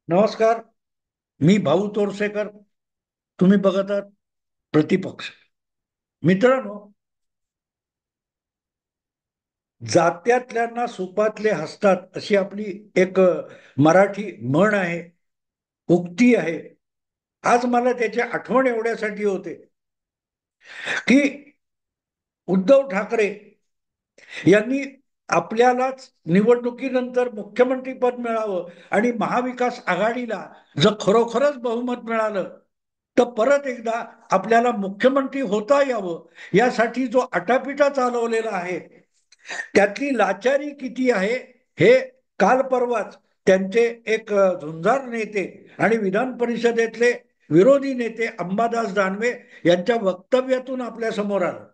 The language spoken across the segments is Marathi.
नमस्कार. मी भाऊ तोरसेकर. तुम्ही बघत आहात प्रतिपक्ष. मित्रांनो, जात्यातल्यांना सुपातले हसतात अशी आपली एक मराठी म्हण आहे, उक्ती आहे. आज मला त्याची आठवण एवढ्यासाठी होते की उद्धव ठाकरे यांनी आपल्यालाच निवडणुकीनंतर मुख्यमंत्री पद मिळावं आणि महाविकास आघाडीला जर खरोखरच बहुमत मिळालं तर परत एकदा आपल्याला मुख्यमंत्री होता यावं, यासाठी जो आटापिटा चालवलेला आहे त्यातली लाचारी किती आहे हे काल परवाच त्यांचे एक झुंजार नेते आणि विधान परिषदेतले विरोधी नेते अंबादास दानवे यांच्या वक्तव्यातून आपल्या समोर आलं.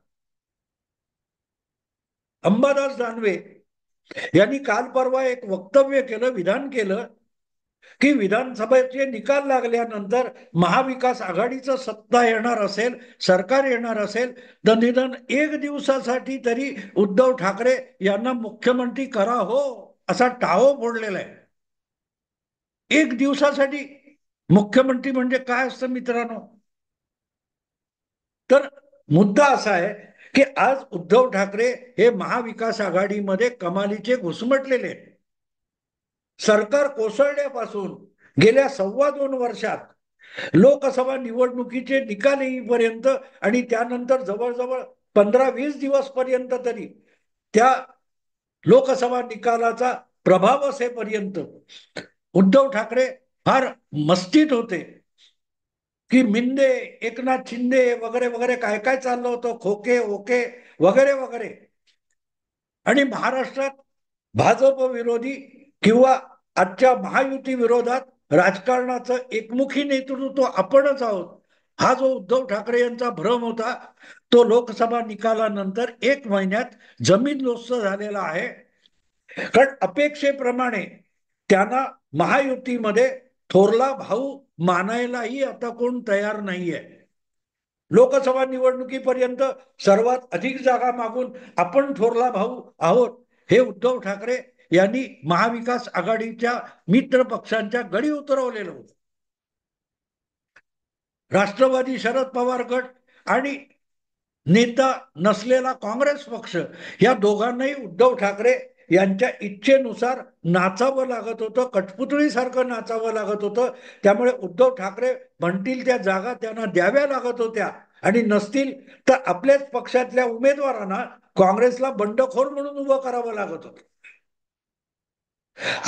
अंबादास दानवे यांनी काल परवा एक वक्तव्य केलं, विधान केलं की विधानसभेचे निकाल लागल्यानंतर महाविकास आघाडीचं सत्ता येणार असेल, सरकार येणार असेल तर निदान एक दिवसासाठी तरी उद्धव ठाकरे यांना मुख्यमंत्री करा हो, असा टाहो फोडलेला आहे. एक दिवसासाठी मुख्यमंत्री म्हणजे काय असतं मित्रांनो? तर मुद्दा असा आहे की आज उद्धव ठाकरे हे महाविकास आघाडीमध्ये कमालीचे घुसमटलेले आहेत. सरकार कोसळण्यापासून गेल्या 2.25 वर्षात लोकसभा निवडणुकीचे निकाल येईपर्यंत आणि त्यानंतर जवळजवळ 15-20 दिवस पर्यंत तरी त्या लोकसभा निकालाचा प्रभाव असेपर्यंत उद्धव ठाकरे फार मस्तीत होते की मिंदे, एकनाथ शिंदे वगैरे वगैरे काय काय चाललं होतं, खोके ओके वगैरे वगैरे. आणि महाराष्ट्रात भाजप विरोधी किंवा आजच्या महायुती विरोधात राजकारणाचं एकमुखी नेतृत्व आपणच आहोत, हा जो उद्धव ठाकरे यांचा भ्रम होता तो लोकसभा निकालानंतर 1 महिन्यात जमीनदोस्त झालेला आहे. कारण अपेक्षेप्रमाणे त्यांना महायुतीमध्ये थोरला भाऊ मानायलाही आता कोण तयार नाहीये. लोकसभा निवडणुकीपर्यंत सर्वात अधिक जागा मागून आपण थोरला भाऊ आहोत हे उद्धव ठाकरे यांनी महाविकास आघाडीच्या मित्र पक्षांच्या गडी उतरवलेलं होतं. राष्ट्रवादी शरद पवार गट आणि नेता नसलेला काँग्रेस पक्ष या दोघांनाही उद्धव ठाकरे यांच्या इच्छेनुसार नाचावं लागत होतं, कठपुतळीसारखं नाचावं लागत होतं. त्यामुळे उद्धव ठाकरे म्हणतील त्या जागा त्यांना द्याव्या लागत होत्या आणि नसतील तर आपल्याच पक्षातल्या उमेदवारांना काँग्रेसला बंडखोर म्हणून उभं करावं लागत होतं.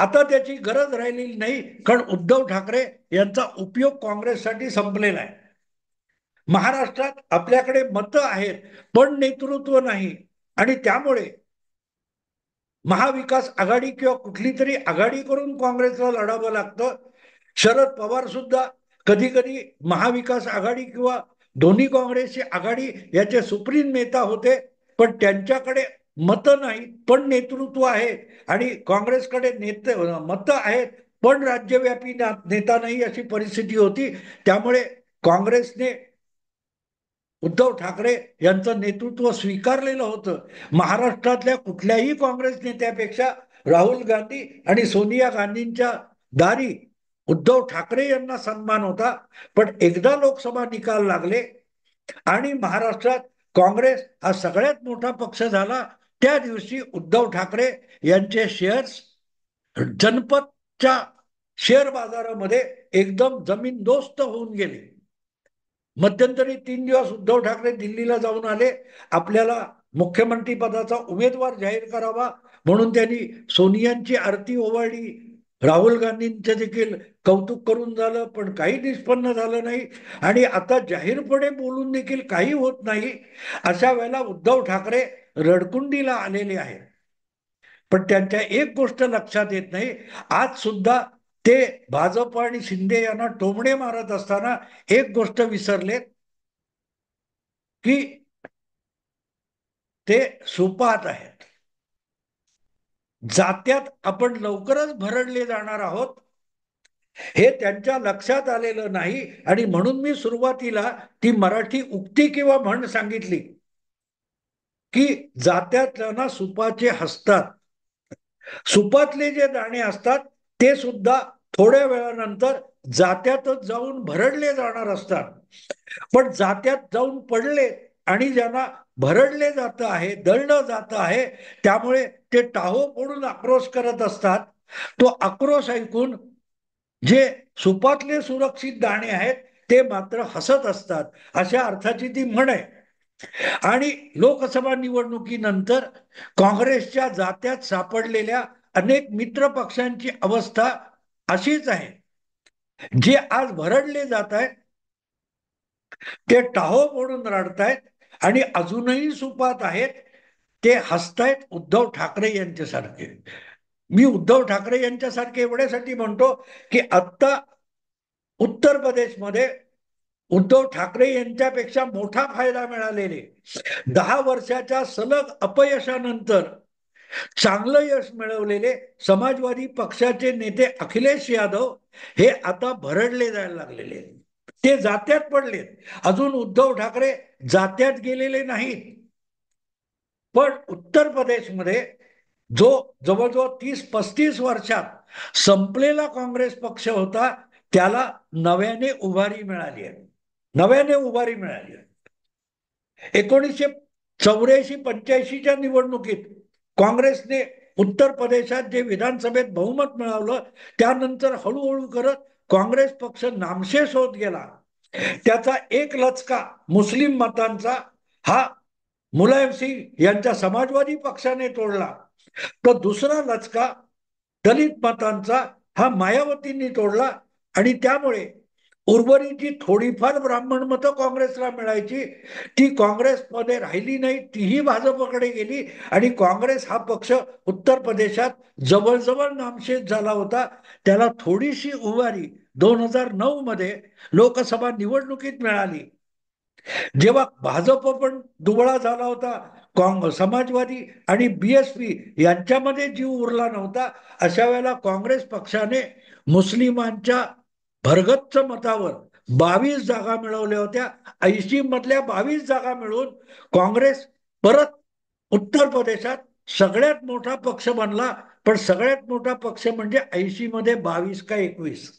आता त्याची गरज राहिलेली नाही, कारण उद्धव ठाकरे यांचा उपयोग काँग्रेससाठी संपलेला आहे. महाराष्ट्रात आपल्याकडे मतं आहेत पण नेतृत्व नाही आणि त्यामुळे महाविकास आघाडी किंवा कुठली तरी आघाडी करून काँग्रेसला लढावं लागतं. शरद पवार सुद्धा कधी कधी महाविकास आघाडी किंवा दोन्ही काँग्रेसची आघाडी याचे सुप्रीम नेता होते, पण त्यांच्याकडे मतं नाही पण नेतृत्व आहे आणि काँग्रेसकडे नेते मतं आहेत पण राज्यव्यापी नेता नाही, अशी परिस्थिती होती. त्यामुळे काँग्रेसने उद्धव ठाकरे यांचं नेतृत्व स्वीकारलेलं होतं. महाराष्ट्रातल्या कुठल्याही काँग्रेस नेत्यापेक्षा राहुल गांधी आणि सोनिया गांधींच्या दारी उद्धव ठाकरे यांना सन्मान होता. पण एकदा लोकसभा निकाल लागले आणि महाराष्ट्रात काँग्रेस हा सगळ्यात मोठा पक्ष झाला, त्या दिवशी उद्धव ठाकरे यांचे शेअर्स जनपदच्या शेअर बाजारामध्ये एकदम जमीनदोस्त होऊन गेले. मध्यंतरी 3 दिवस उद्धव ठाकरे दिल्लीला जाऊन आले, आपल्याला मुख्यमंत्री पदाचा उमेदवार जाहीर करावा म्हणून त्यांनी सोनियांची आरती ओवाळली, राहुल गांधींचे देखील कौतुक करून झालं पण काही निष्पन्न झालं नाही आणि आता जाहीरपणे बोलून देखील काही होत नाही. अशा वेळेला उद्धव ठाकरे रडकुंडीला आलेले आहेत. पण त्यांच्या एक गोष्ट लक्षात येत नाही, आज सुद्धा ते भाजप आणि शिंदे यांना टोमणे मारत असताना एक गोष्ट विसरले की ते सुपात आहेत. जात्यात आपण लवकरच भरडले जाणार आहोत हे त्यांच्या लक्षात आलेलं नाही आणि म्हणून मी सुरुवातीला ती मराठी उक्ती किंवा म्हण सांगितली की जात्यातल्याना सुपाचे हसतात. सुपातले जे दाणे असतात ते सुद्धा थोड्या वेळानंतर जात्यातच जाऊन भरडले जाणार असतात. पण जात्यात जाऊन पडले आणि ज्यांना भरडले जात आहे, दळलं जात आहे, त्यामुळे ते टाहो फोडून आक्रोश करत असतात. तो आक्रोश ऐकून जे सुपातले सुरक्षित दाणे आहेत ते मात्र हसत असतात, अशा अर्थाची ती म्हण आहे. आणि लोकसभा निवडणुकीनंतर काँग्रेसच्या जात्यात सापडलेल्या अनेक मित्र पक्षांची अवस्था अशीच आहे. जे आज भरडले जात आहेत ते टाहो मोडून रडतायत आणि अजूनही सुपात आहेत. ते हसतायत उद्धव ठाकरे यांच्यासारखे. मी उद्धव ठाकरे यांच्यासारखे एवढ्यासाठी म्हणतो की आत्ता उत्तर प्रदेशमध्ये उद्धव ठाकरे यांच्यापेक्षा मोठा फायदा मिळालेले 10 वर्षाच्या सलग अपयशानंतर चांगलं यश मिळवलेले समाजवादी पक्षाचे नेते अखिलेश यादव हे आता भरडले जायला लागलेले. ते जात्यात पडलेत. अजून उद्धव ठाकरे जात्यात गेलेले नाहीत. पण उत्तर प्रदेशमध्ये जो जवळजवळ 30-35 वर्षात संपलेला काँग्रेस पक्ष होता त्याला नव्याने उभारी मिळाली आहे. नव्याने उभारी मिळाली आहे. 1984-85च्या निवडणुकीत काँग्रेसने उत्तर प्रदेशात जे विधानसभेत बहुमत मिळवलं त्यानंतर हळूहळू करत काँग्रेस पक्ष नामशेष होत गेला. त्याचा एक लचका मुस्लिम मतांचा हा मुलायम सिंग यांच्या समाजवादी पक्षाने तोडला, तर दुसरा लचका दलित मतांचा हा मायावतींनी तोडला. आणि त्यामुळे उर्वरित जी थोडीफार ब्राह्मण मतं काँग्रेसला मिळायची ती काँग्रेसमध्ये राहिली नाही, तीही भाजपकडे गेली आणि काँग्रेस हा पक्ष उत्तर प्रदेशात जवळजवळ नामशेष झाला होता. त्याला थोडीशी उभारी 2009 मध्ये लोकसभा निवडणुकीत मिळाली. जेव्हा भाजप पण दुबळा झाला होता, समाजवादी आणि बीएसपी यांच्यामध्ये जीव उरला नव्हता, अशा वेळेला काँग्रेस पक्षाने मुस्लिमांच्या भरगच्च मतावर 22 जागा मिळवल्या होत्या. 80 मधल्या 22 जागा मिळवून काँग्रेस परत उत्तर प्रदेशात सगळ्यात मोठा पक्ष बनला. पण सगळ्यात मोठा पक्ष म्हणजे 80 मध्ये 22 का 21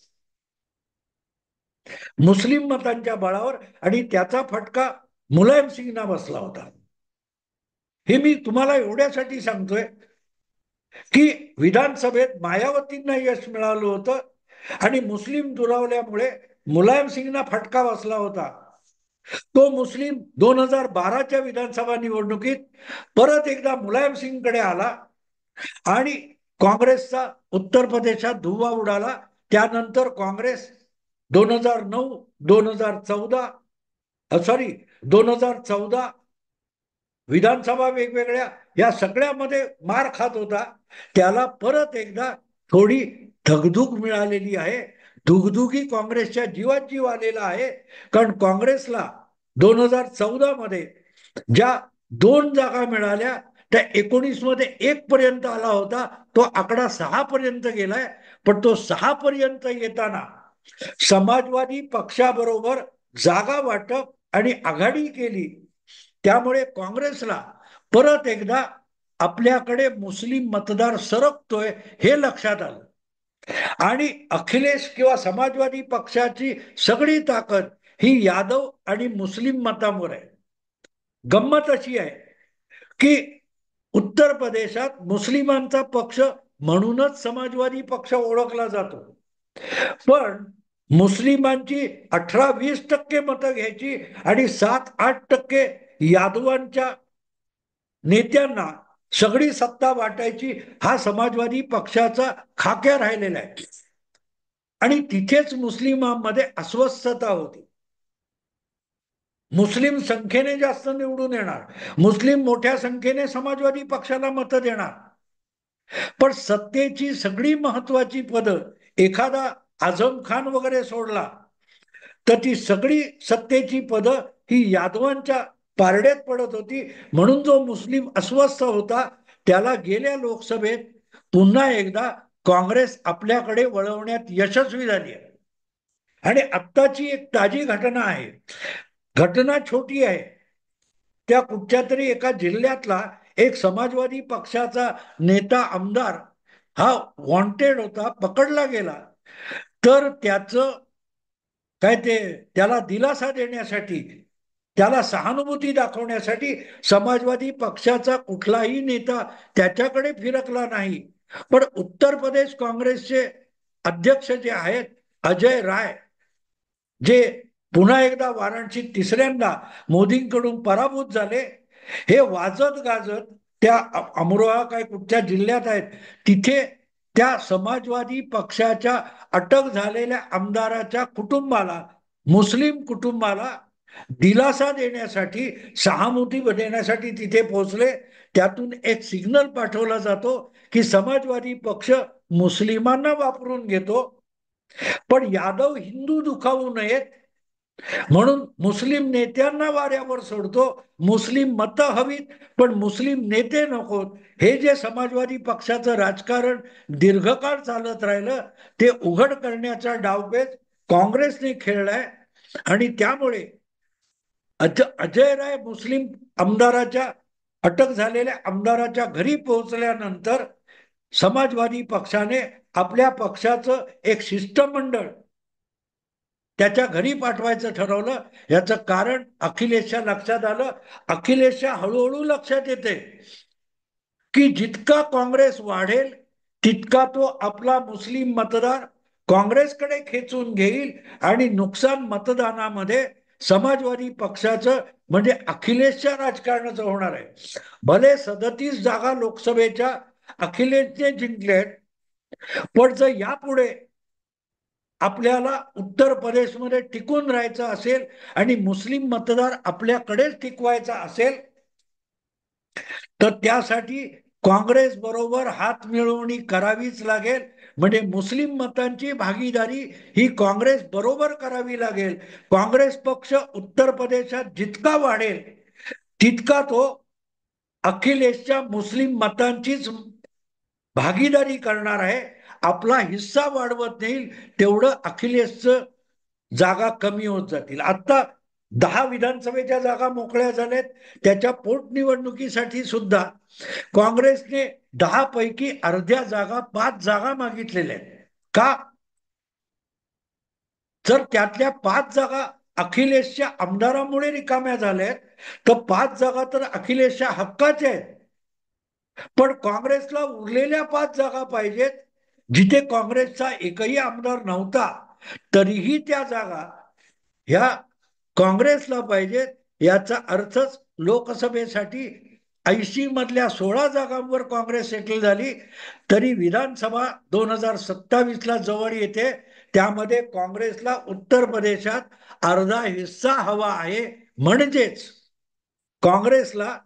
मुस्लिम मतांच्या बळावर. आणि त्याचा फटका मुलायम सिंगना बसला होता. हे मी तुम्हाला एवढ्यासाठी सांगतोय की विधानसभेत मायावतींना यश मिळालं होतं आणि मुस्लिम दुरावल्यामुळे मुलायम सिंगना फटका बसला होता. तो मुस्लिम 2012च्या विधानसभा निवडणुकीत परत एकदा मुलायम सिंगकडे आला आणि काँग्रेसचा उत्तर प्रदेशात धुव्वा उडाला. त्यानंतर काँग्रेस 2009, 2014 सॉरी 2014 विधानसभा वेगवेगळ्या या सगळ्यामध्ये मार खात होता. त्याला परत एकदा थोडी धगधूक मिळालेली आहे. धुगधुगी काँग्रेसच्या जीवात जीव आलेला आहे. कारण काँग्रेसला 2014 मध्ये ज्या 2 जागा मिळाल्या त्या 19 मध्ये 1 पर्यंत आला होता, तो आकडा 6 पर्यंत गेलाय. पण तो 6 पर्यंत येताना समाजवादी पक्षाबरोबर जागा वाटप आणि आघाडी केली. त्यामुळे काँग्रेसला परत एकदा आपल्याकडे मुस्लिम मतदार सरकतोय हे लक्षात आलं. आणि अखिलेश किंवा समाजवादी पक्षाची सगळी ताकद ही यादव आणि मुस्लिम मतांवर आहे. गंमत अशी आहे की उत्तर प्रदेशात मुस्लिमांचा पक्ष म्हणूनच समाजवादी पक्ष ओळखला जातो. पण मुस्लिमांची 18-20% मतं घ्यायची आणि 7-8% यादवांच्या नेत्यांना सगळी सत्ता वाटायची, हा समाजवादी पक्षाचा खाक्या राहिलेला आहे. आणि तिथेच मुस्लिमांमध्ये अस्वस्थता होती. मुस्लिम संख्येने जास्त निवडून येणार, मुस्लिम मोठ्या संख्येने समाजवादी पक्षाला मतं देणार, पण सत्तेची सगळी महत्वाची पदं एखादा आझम खान वगैरे सोडला तर ती सगळी सत्तेची पदं ही यादवांच्या पारड्यात पडत होती. म्हणून जो मुस्लिम अस्वस्थ होता त्याला गेल्या लोकसभेत पुन्हा एकदा काँग्रेस आपल्याकडे वळवण्यात यशस्वी झाली आहे. आणि आत्ताची एक ताजी घटना आहे. घटना छोटी आहे. त्या कुठच्या तरी एका जिल्ह्यातला एक समाजवादी पक्षाचा नेता आमदार हा वॉन्टेड होता, पकडला गेला. तर त्याचं काय ते त्याला दिलासा देण्यासाठी, त्याला सहानुभूती दाखवण्यासाठी समाजवादी पक्षाचा कुठलाही नेता त्याच्याकडे फिरकला नाही. पण उत्तर प्रदेश काँग्रेसचे अध्यक्ष जे आहेत अजय राय, जे पुन्हा एकदा वाराणसीत तिसऱ्यांदा मोदींकडून पराभूत झाले, हे वाजत गाजत त्या अमरोहा काय कुठच्या जिल्ह्यात आहेत तिथे त्या समाजवादी पक्षाच्या अटक झालेल्या आमदाराच्या कुटुंबाला, मुस्लिम कुटुंबाला दिलासा देण्यासाठी, सहानुभूती देण्यासाठी तिथे पोहोचले. त्यातून एक सिग्नल पाठवला जातो की समाजवादी पक्ष मुस्लिमांना वापरून घेतो, पण यादव हिंदू दुखावू नयेत म्हणून मुस्लिम नेत्यांना वाऱ्यावर सोडतो. मुस्लिम मतं हवीत पण मुस्लिम नेते नकोत. हे जे समाजवादी पक्षाचं राजकारण दीर्घकाळ चालत राहिलं ते उघड करण्याचा डावपेच काँग्रेसने खेळलाय. आणि त्यामुळे अजय राय मुस्लिम आमदाराच्या, अटक झालेल्या आमदाराच्या घरी पोहोचल्यानंतर समाजवादी पक्षाने आपल्या पक्षाचं एक शिष्टमंडळ त्याच्या घरी पाठवायचं ठरवलं. याचं कारण अखिलेशच्या लक्षात आलं. अखिलेशच्या हळूहळू लक्षात येते की जितका काँग्रेस वाढेल तितका तो आपला मुस्लिम मतदार काँग्रेसकडे खेचून घेईल आणि नुकसान मतदानामध्ये समाजवादी पक्षाचं म्हणजे अखिलेशच्या राजकारणाचं होणार आहे. भले 37 जागा लोकसभेच्या अखिलेशने जिंकलेत, पण जर यापुढे आपल्याला उत्तर प्रदेशमध्ये टिकून राहायचं असेल आणि मुस्लिम मतदार आपल्याकडेच टिकवायचा असेल तर त्यासाठी काँग्रेस बरोबर हात मिळवणी करावीच लागेल. म्हणजे मुस्लिम मतांची भागीदारी ही काँग्रेस बरोबर करावी लागेल. काँग्रेस पक्ष उत्तर प्रदेशात जितका वाढेल तितका तो अखिलेशच्या मुस्लिम मतांचीच भागीदारी करणार आहे. आपला हिस्सा वाढवत नाही तेवढं अखिलेशचं जागा कमी होत जातील. आता 10 विधानसभेच्या जागा मोकळ्या झाल्यात. त्याच्या पोटनिवडणुकीसाठी सुद्धा काँग्रेसने 10 पैकी अर्ध्या जागा, 5 जागा मागितलेल्या आहेत. का? जर त्यातल्या 5 जागा अखिलेशच्या आमदारामुळे रिकाम्या झाल्यात तर 5 जागा तर अखिलेशच्या हक्काच्या आहेत. पण काँग्रेसला उरलेल्या 5 जागा पाहिजेत, जिथे काँग्रेसचा एकही आमदार नव्हता तरीही त्या जागा ह्या काँग्रेसला पाहिजेत. याचा अर्थच लोकसभेसाठी 80 मधल्या 16 जागांवर काँग्रेस सेटल झाली तरी विधानसभा 2027ला जवळ येते. त्यामध्ये काँग्रेसला उत्तर प्रदेशात अर्धा हिस्सा हवा आहे. म्हणजेच काँग्रेसला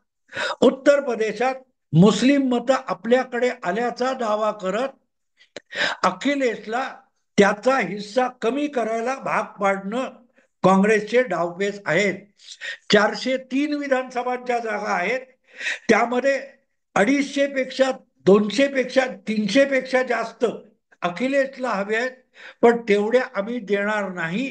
उत्तर प्रदेशात मुस्लिम मतं आपल्याकडे आल्याचा दावा करत अखिलेशला त्याचा हिस्सा कमी करायला भाग पाडणं काँग्रेसचे डावपेच आहेत. 403 विधानसभांच्या जागा आहेत. त्यामध्ये 250 पेक्षा, 200 पेक्षा, 300 पेक्षा जास्त अखिलेशला हवे आहेत, पण तेवढ्या आम्ही देणार नाही.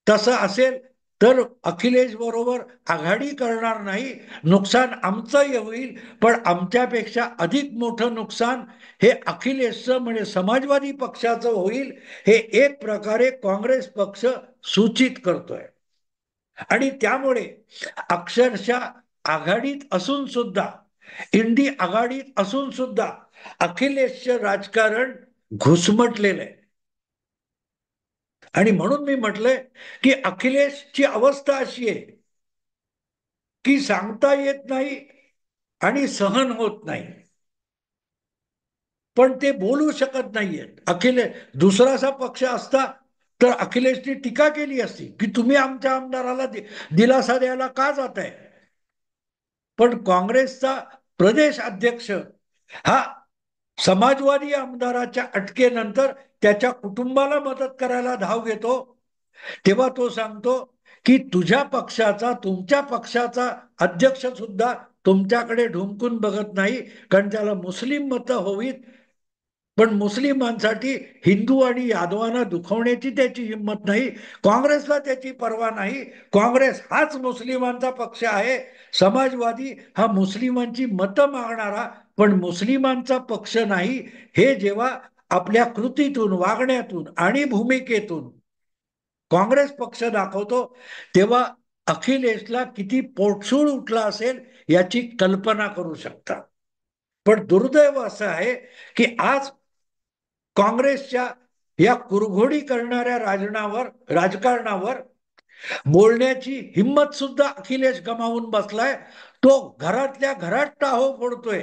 तसं असेल तर अखिलेश बरोबर आघाडी करणार नाही. नुकसान आमचं होईल, पण आमच्यापेक्षा अधिक मोठं नुकसान हे अखिलेशचं म्हणजे समाजवादी पक्षाचं होईल. हे एक प्रकारे काँग्रेस पक्ष सूचित करतोय. आणि त्यामुळे अक्षरशः आघाडीत असून सुद्धा, इंडी आघाडीत असून सुद्धा अखिलेशचं राजकारण घुसमटलेलं आहे. आणि म्हणून मी म्हटलंय की अखिलेशची अवस्था अशी आहे की सांगता येत नाही आणि सहन होत नाही, पण ते बोलू शकत नाहीयेत. अखिलेश दुसरासा पक्ष असता तर अखिलेशनी टीका केली असती की तुम्ही आमच्या आमदाराला दिलासा द्यायला का जाताय. पण काँग्रेसचा प्रदेश अध्यक्ष हा समाजवादी आमदाराच्या अटकेनंतर त्याच्या कुटुंबाला मदत करायला धाव घेतो. तेव्हा तो सांगतो की तुझ्या पक्षाचा, तुमच्या पक्षाचा अध्यक्ष सुद्धा तुमच्याकडे ढुंकून बघत नाही, कारण त्याला मुस्लिम मतं हवीत. पण मुस्लिमांसाठी हिंदू आणि यादवांना दुखवण्याची त्याची हिंमत नाही. काँग्रेसला त्याची पर्वा नाही. काँग्रेस हाच मुस्लिमांचा पक्ष आहे. समाजवादी हा मुस्लिमांची मतं मागणारा पण मुस्लिमांचा पक्ष नाही. हे जेव्हा आपल्या कृतीतून, वागण्यातून आणि भूमिकेतून काँग्रेस पक्ष दाखवतो, तेव्हा अखिलेशला किती पोटसूळ उठला असेल याची कल्पना करू शकता. पण दुर्दैव असं आहे की आज काँग्रेसच्या या कुरघोडी करणाऱ्या राजकारणावर बोलण्याची हिंमत सुद्धा अखिलेश गमावून बसलाय. तो घरातल्या घरात टाहो फोडतोय.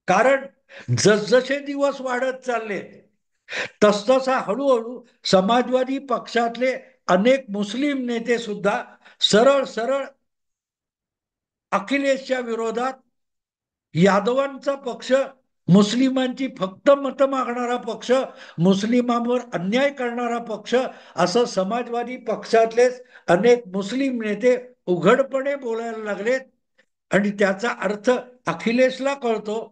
कारण जसजसे दिवस वाढत चालले तसतसा हळूहळू समाजवादी पक्षातले अनेक मुस्लिम नेते सुद्धा सरळ सरळ अखिलेशच्या विरोधात, यादवांचा पक्ष, मुस्लिमांची फक्त मतं मागणारा पक्ष, मुस्लिमांवर अन्याय करणारा पक्ष, असं समाजवादी पक्षातलेच अनेक मुस्लिम नेते उघडपणे बोलायला लागलेत. आणि त्याचा अर्थ अखिलेशला कळतो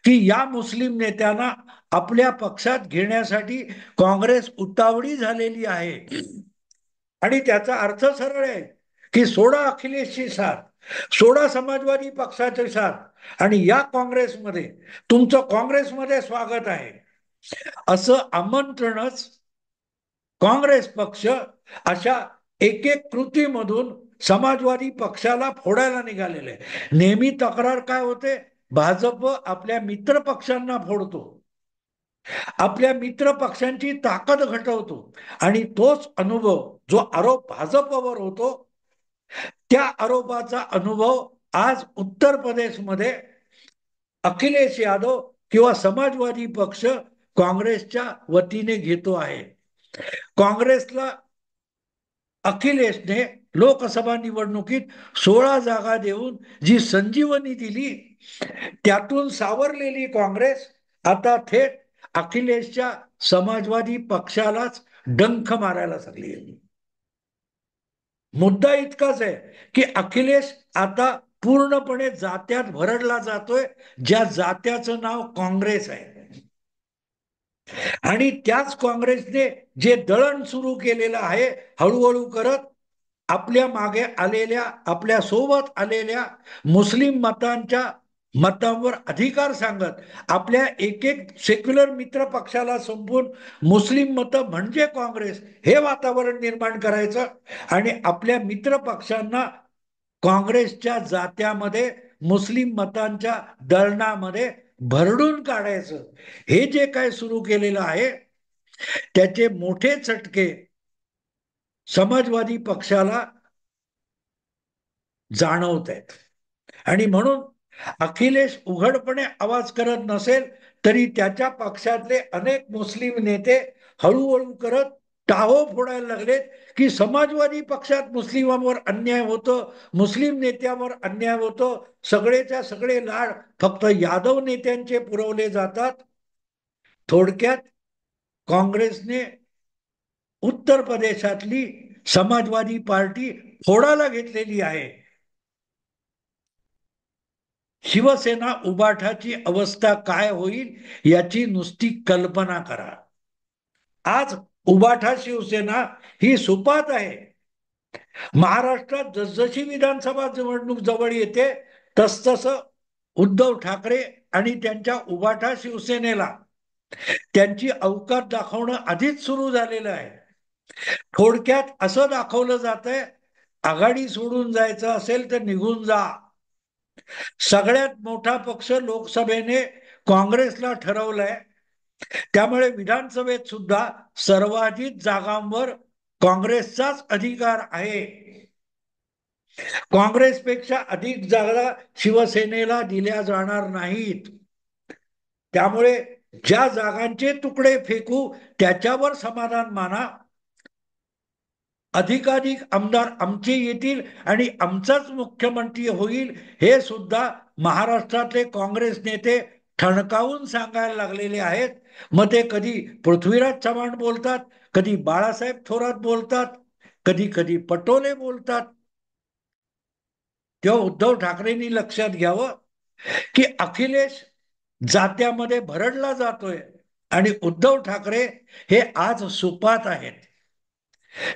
की या मुस्लिम नेत्यांना आपल्या पक्षात घेण्यासाठी काँग्रेस उतावळी झालेली आहे. आणि त्याचा अर्थ सरळ आहे की सोडा अखिलेशची साथ, सोडा समाजवादी पक्षाची साथ आणि या काँग्रेसमध्ये, तुमचं काँग्रेसमध्ये स्वागत आहे, असं आमंत्रणच काँग्रेस पक्ष अशा एक एक कृतीमधून समाजवादी पक्षाला फोडायला निघालेले. नेहमी तक्रार काय होते, भाजप आपल्या मित्र पक्षांना फोडतो, आपल्या मित्र पक्षांची ताकद घटवतो. आणि तोच अनुभव जो आरोप भाजपवर होतो, त्या आरोपाचा अनुभव आज उत्तर प्रदेशमध्ये अखिलेश यादव किंवा समाजवादी पक्ष काँग्रेसच्या वतीने घेतो आहे. काँग्रेसला अखिलेशने लोकसभा निवडणुकीत 16 जागा देऊन जी संजीवनी दिली, त्यातून सावरलेली काँग्रेस आता थेट अखिलेशच्या समाजवादी पक्षालाच डंख मारायला लागली. मुद्दा इतकाच आहे की अखिलेश आता पूर्णपणे जात्यात भरडला जातोय, ज्या जात्याचं नाव काँग्रेस आहे. आणि त्याच काँग्रेसने जे दळण सुरू केलेलं आहे, हळूहळू करत आपल्या मागे आलेल्या, आपल्या सोबत आलेल्या मुस्लिम मतांवर अधिकार सांगत आपल्या एक एक सेक्युलर मित्र पक्षाला संपून मुस्लिम मतं म्हणजे काँग्रेस हे वातावरण निर्माण करायचं आणि आपल्या मित्र पक्षांना काँग्रेसच्या जात्यामध्ये, मुस्लिम मतांच्या दळणामध्ये भरडून काढायचं. हे जे काय सुरू केलेलं आहे त्याचे मोठे चटके समाजवादी पक्षाला जाणवत आहेत. आणि म्हणून अखिलेश उघडपणे आवाज करत नसेल तरी त्याच्या पक्षातले अनेक मुस्लिम नेते हळूहळू करत टाहो फोडायला लागलेत की समाजवादी पक्षात मुस्लिमांवर अन्याय होतो, मुस्लिम नेत्यावर अन्याय होतो, सगळेच्या सगळे लाड फक्त यादव नेत्यांचे पुरवले जातात. थोडक्यात काँग्रेसने उत्तर प्रदेशातली समाजवादी पार्टी फोडायला घेतलेली आहे. शिवसेना उबाठाची अवस्था काय होईल याची नुसती कल्पना करा. आज उबाठा शिवसेना ही सुपात आहे. महाराष्ट्रात जसजशी विधानसभा निवडणूक जवळ येते तसतस उद्धव ठाकरे आणि त्यांच्या उबाठा शिवसेनेला त्यांची अवकात दाखवणं आधीच सुरू झालेलं आहे. थोडक्यात असं दाखवलं जातंय, आघाडी सोडून जायचं असेल तर निघून जा. सगळ्यात मोठा पक्ष लोकसभेने काँग्रेसला ठरवलंय, त्यामुळे विधानसभेत सुद्धा सर्वाधिक जागांवर काँग्रेसचाच अधिकार आहे. काँग्रेसपेक्षा अधिक जागा शिवसेनेला दिल्या जाणार नाहीत. त्यामुळे ज्या जागांचे तुकडे फेकू त्याच्यावर समाधान माना. अधिकाधिक आमदार आमचे येतील आणि आमचाच मुख्यमंत्री होईल हे सुद्धा महाराष्ट्रातले काँग्रेस नेते ठणकावून सांगायला लागलेले आहेत. मग ते कधी पृथ्वीराज चव्हाण बोलतात, कधी बाळासाहेब थोरात बोलतात, कधी कधी पटोले बोलतात. तेव्हा उद्धव ठाकरेंनी लक्षात घ्यावं की अखिलेश जात्यामध्ये भरडला जातोय आणि उद्धव ठाकरे हे आज सुपात आहेत.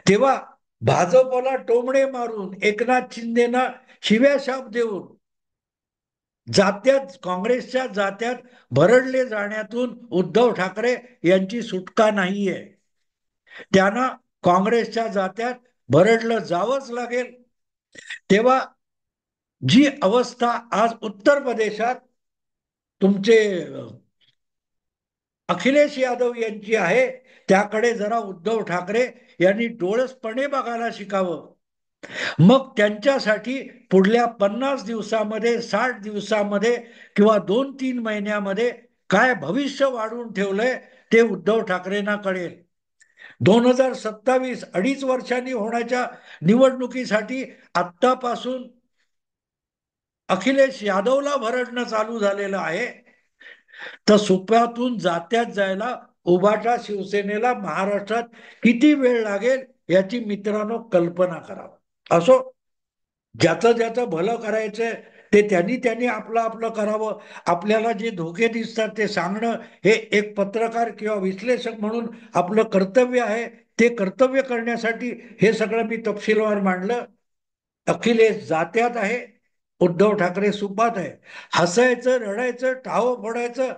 तेव्हा भाजपला टोमणे मारून, एकनाथ शिंदेना शिव्या शाप देऊन जात्यात काँग्रेसच्या जात्यात भरडले जाण्यातून उद्धव ठाकरे यांची सुटका नाहीये. त्यांना काँग्रेसच्या जात्यात भरडलं जावंच लागेल. तेव्हा जी अवस्था आज उत्तर प्रदेशात तुमचे अखिलेश यादव यांची आहे, त्याकडे जरा उद्धव ठाकरे यांनी डोळसपणे बघायला शिकावं. मग त्यांच्यासाठी पुढल्या 50 दिवसामध्ये, 60 दिवसामध्ये किंवा 2-3 महिन्यामध्ये काय भविष्य वाढून ठेवलंय ते उद्धव ठाकरेंना कळेल. 2027 2.5 वर्षांनी होण्याच्या निवडणुकीसाठी आत्तापासून अखिलेश यादवला भरडणं चालू झालेलं आहे. तर सुप्यातून जात्यात जायला उभाटा शिवसेनेला महाराष्ट्रात किती वेळ लागेल याची मित्रांनो कल्पना करा. असो, ज्याचं ज्याचं भलं करायचंय ते त्यांनी त्यांनी आपलं आपलं करावं. आपल्याला जे धोके दिसतात ते सांगणं हे एक पत्रकार किंवा विश्लेषक म्हणून आपलं कर्तव्य आहे. ते कर्तव्य करण्यासाठी हे सगळं मी तपशीलवार मांडलं. अखिलेश जात्यात आहे, उद्धव ठाकरे सुपात आहे. हसायचं, रडायचं, टाहो फोडायचं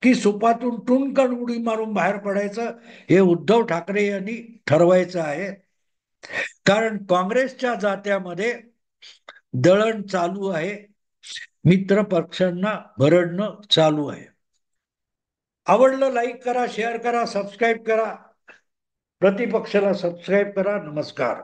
की सुपातून टुणकन उडी मारून बाहेर पडायचं हे उद्धव ठाकरे यांनी ठरवायचं आहे. कारण काँग्रेसच्या जात्यामध्ये दळण चालू आहे, मित्र पक्षांना भरडणं चालू आहे. आवडलं लाईक करा, शेअर करा, सबस्क्राईब करा. प्रतिपक्षाला सबस्क्राईब करा. नमस्कार.